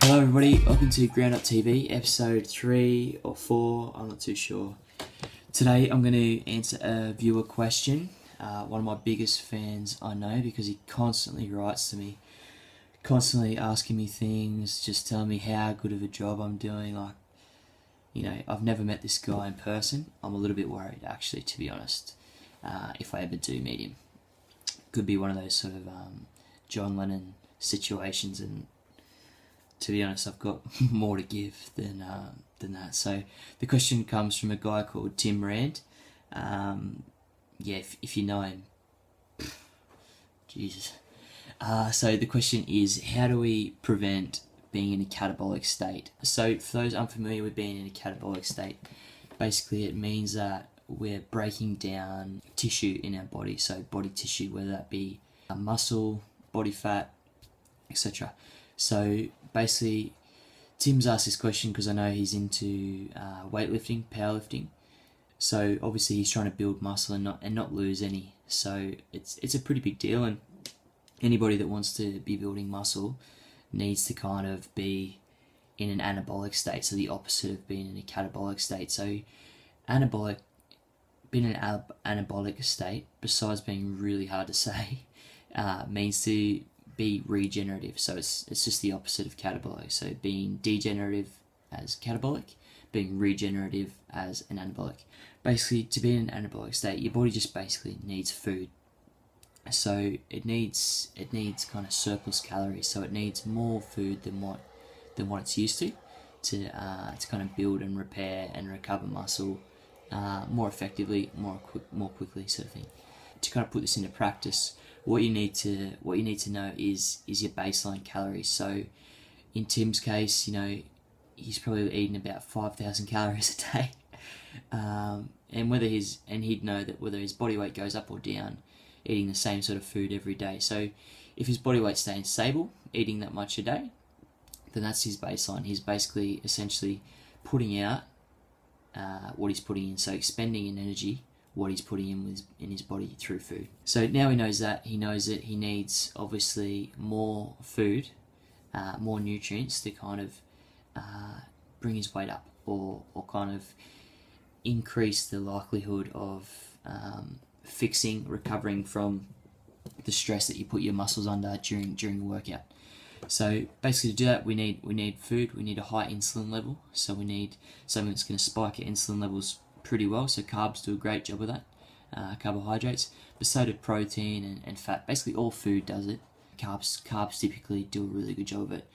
Hello everybody, welcome to Ground Up TV, episode 3 or 4, I'm not too sure. Today I'm going to answer a viewer question, one of my biggest fans I know because he constantly writes to me, constantly asking me things, just telling me how good of a job I'm doing. Like, you know, I've never met this guy in person. I'm a little bit worried actually, to be honest, if I ever do meet him. Could be one of those sort of John Lennon situations, and to be honest, I've got more to give than that. So the question comes from a guy called Tim Rand. If you know him, Jesus. So the question is, how do we prevent being in a catabolic state? So for those unfamiliar with being in a catabolic state, basically it means that we're breaking down tissue in our body. So body tissue, whether that be muscle, body fat, etc. So basically, Tim's asked this question because I know he's into weightlifting, powerlifting. So obviously he's trying to build muscle and not lose any. So it's a pretty big deal, and anybody that wants to be building muscle needs to kind of be in an anabolic state, so the opposite of being in a catabolic state. So being in an anabolic state, besides being really hard to say, means to be regenerative. So it's just the opposite of catabolic. So being degenerative as catabolic, being regenerative as an anabolic. Basically, to be in an anabolic state, your body just basically needs food. So it needs kind of surplus calories. So it needs more food than what it's used to kind of build and repair and recover muscle more effectively, more quickly, sort of thing. To kind of put this into practice, what you need to know is your baseline calories. So in Tim's case, you know, he's probably eating about 5,000 calories a day, and he'd know that whether his body weight goes up or down, eating the same sort of food every day. So if his body weight's staying stable, eating that much a day, then that's his baseline. He's basically essentially putting out what he's putting in, so expending in energy what he's putting in his body through food. So now he knows that he needs obviously more food, more nutrients to kind of bring his weight up, or kind of increase the likelihood of recovering from the stress that you put your muscles under during a workout. So basically, to do that, we need food. We need a high insulin level. So we need something that's going to spike your insulin levels pretty well. So carbs do a great job of that. Carbohydrates, but so do protein and fat. Basically, all food does it. Carbs typically do a really good job of it.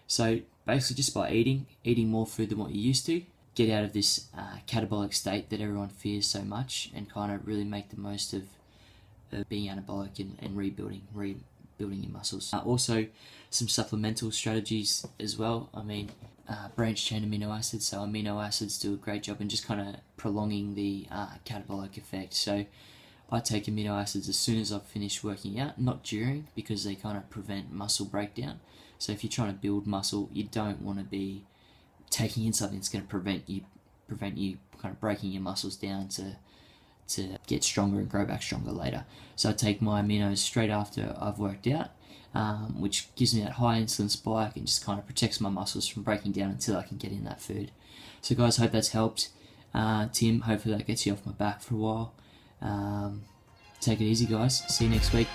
So basically, just by eating more food than what you used to, get out of this catabolic state that everyone fears so much, and kind of really make the most of being anabolic and rebuilding your muscles. Also, some supplemental strategies as well. I mean, branched chain amino acids. So amino acids do a great job in just kind of prolonging the catabolic effect. So I take amino acids as soon as I've finished working out, not during, because they kind of prevent muscle breakdown. So if you're trying to build muscle, you don't want to be taking in something that's going to prevent you kind of breaking your muscles down to get stronger and grow back stronger later. So I take my aminos straight after I've worked out, which gives me that high insulin spike and just kind of protects my muscles from breaking down until I can get in that food. So guys, hope that's helped. Tim, hopefully that gets you off my back for a while. Take it easy, guys. See you next week.